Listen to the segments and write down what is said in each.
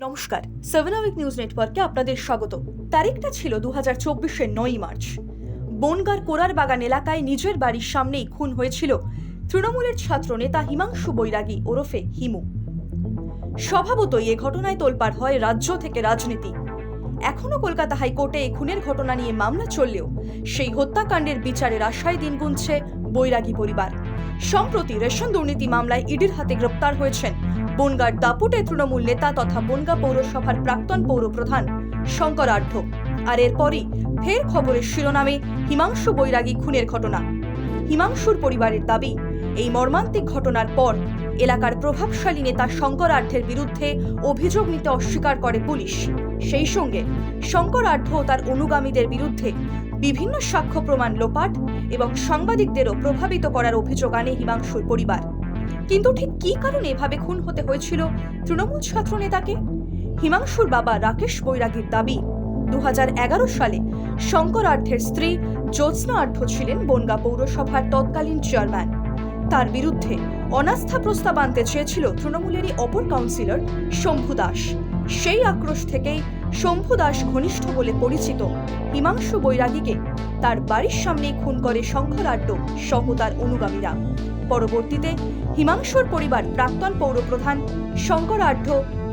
নমস্কার, 7 hour news নেটওয়ার্কে আপনাদের স্বাগত। তারিখটা ছিল 2024-এর 9 মার্চ। বনগাঁর কোরার বাগান এলাকায় নিজের বাড়ির সামনেই খুন হয়েছিল তৃণমূলের ছাত্র নেতা হিমাংশু বৈরাগী ওরফে হিমু। স্বভাবতই এ ঘটনায় তোলপাড় হয় রাজ্য থেকে রাজনীতি। এখনো কলকাতা হাইকোর্টে এই খুনের ঘটনা নিয়ে মামলা চললেও সেই হত্যাকাণ্ডের বিচারের আশায় দিন গুনছে বৈরাগী পরিবার। সম্প্রতি রেশন দুর্নীতি মামলায় ইডির হাতে গ্রেপ্তার হয়েছেন বনগাঁর দাপুটে তৃণমূল নেতা তথা বনগাঁ পৌরসভার প্রাক্তন পৌরপ্রধান শঙ্কর আঢ্য। আর এরপরই ফের খবরের শিরোনামে হিমাংশু বৈরাগী খুনের ঘটনা। হিমাংশুর পরিবারের দাবি, এই মর্মান্তিক ঘটনার পর এলাকার প্রভাবশালী নেতা শঙ্কর আঢ্যের বিরুদ্ধে অভিযোগ নিতে অস্বীকার করে পুলিশ। সেই সঙ্গে শঙ্কর আঢ্য ও তার অনুগামীদের বিরুদ্ধে বিভিন্ন সাক্ষ্য প্রমাণ লোপাট এবং সাংবাদিকদেরও প্রভাবিত করার অভিযোগ আনে হিমাংশুর পরিবার। কিন্তু ঠিক কী কারণে এভাবে খুন হতে হয়েছিল তৃণমূল ছাত্র নেতাকে? হিমাংশুর বাবা রাকেশ বৈরাগীর দাবি, 2011 সালে শঙ্কর আঢ্যের স্ত্রী জ্যোৎস্না আঢ্য ছিলেন বনগাঁ পৌরসভার তৎকালীন চেয়ারম্যান। তার বিরুদ্ধে অনাস্থা প্রস্তাব আনতে চেয়েছিল তৃণমূলেরই অপর কাউন্সিলর শম্ভু দাস। সেই আক্রোশ থেকেই শম্ভু দাস ঘনিষ্ঠ বলে পরিচিত হিমাংশু বৈরাগীকে তার বাড়ির সামনেই খুন করে শঙ্কর আঢ্য সহ তার অনুগামীরা। পরবর্তীতে হিমাংশুর পরিবার প্রাক্তন পৌরপ্রধান শঙ্কর আঢ্য,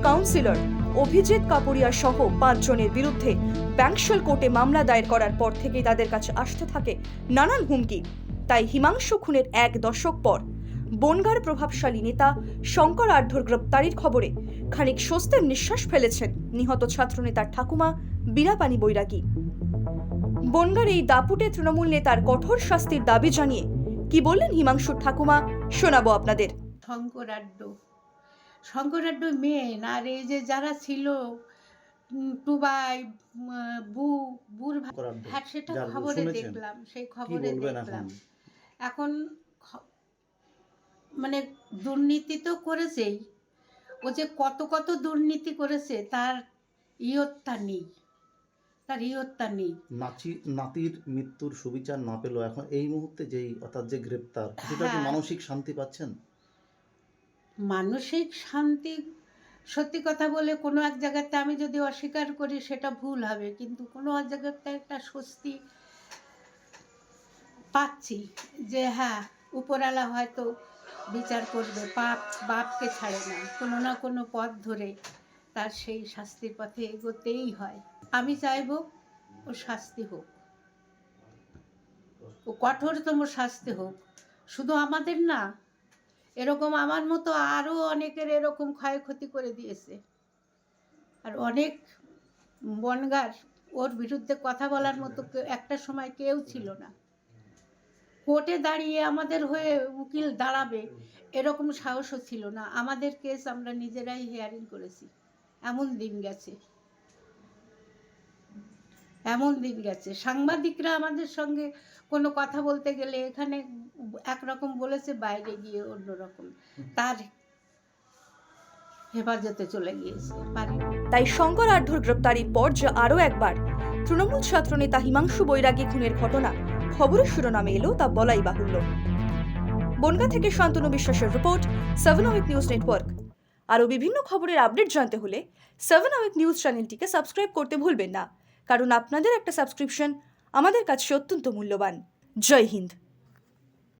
কাউন্সিলর অভিজিৎ কাপুরিয়া সহ 5 জনের বিরুদ্ধে ব্যাংকশাল কোর্টে মামলা দায়ের করার পর থেকেই তাদের কাছে আসতে থাকে নানান হুমকি। তাই হিমাংশু খুনের 1 দশক পর বনগাঁর প্রভাবশালী নেতা শঙ্কর আঢ্যর গ্রেপ্তারির খবরে খানিক স্বস্তির নিঃশ্বাস ফেলেছেন নিহত ছাত্রনেতার ঠাকুমা বীরাপানি বৈরাগী। বনগাঁর এই দাপুটে তৃণমূল নেতার কঠোর শাস্তির দাবি জানিয়ে কি বললেন হিমাংশুর ঠাকুমা, শোনাবো আপনাদের। শঙ্কর আঢ্য মেন, আর এই যে যারা ছিল টুবাই বুর হ্যাঁ, সেটা খবরে দেখলাম, সেই খবরে দেখলাম। এখন মানে দুর্নীতি তো করেছেই, ও যে কত দুর্নীতি করেছে তার ইয়ত্তা নেই। নাতির মৃত্যুর সুবিচার না পেল, এখন এই মুহূর্তে যেই অর্থাৎ যে গ্রেপ্তার, সেটা কি মানসিক শান্তি পাচ্ছেন? মানসিক শান্তি, সত্যি কথা বলে কোনো এক জায়গাতে আমি যদি অস্বীকার করি সেটা ভুল হবে, কিন্তু কোনো এক জায়গাতে একটা স্বস্তি পাচ্ছি যে হ্যাঁ, উপরওয়ালা হয়তো বিচার করবে। বাপকে ছাড়ে না, কোনো না কোনো পথ ধরে তার সেই শাস্তির পথে এগোতেই হয়। আমি চাইব ও শাস্তি হোক, ও কঠোরতম শাস্তি হোক। শুধু আমাদের না, এরকম আমার মতো আরও অনেকের এরকম ক্ষয়ক্ষতি করে দিয়েছে। আর অনেক বনগাঁর ওর বিরুদ্ধে কথা বলার মতো একটা সময় কেউ ছিল না। কোর্টে দাঁড়িয়ে আমাদের হয়ে উকিল দাঁড়াবে এরকম সাহসও ছিল না। আমাদের কেস আমরা নিজেরাই হিয়ারিং করেছি। এমন দিন গেছে সাংবাদিকরা আমাদের সঙ্গে কোনো কথা বলতে গেলে এখানে একরকম বলেছে, বাইরে গিয়ে অন্যরকম, তার হেফাজতে চলে গিয়েছে। তাই শঙ্কর আঢ্যর গ্রেপ্তারির পর যে আরও একবার তৃণমূল ছাত্র নেতা হিমাংশু বৈরাগী খুনের ঘটনা খবরের শিরোনামে এলো তা বলাই বাহুল্য। বনগাঁ থেকে শান্তনু বিশ্বাসের রিপোর্ট, 7 আওয়ার নিউজ নেটওয়ার্ক। আরও বিভিন্ন খবরের আপডেট জানতে হলে 7 আওয়ার নিউজ চ্যানেলটিকে সাবস্ক্রাইব করতে ভুলবেন না, কারণ আপনাদের একটা সাবস্ক্রিপশন আমাদের কাছে অত্যন্ত মূল্যবান। জয় হিন্দ।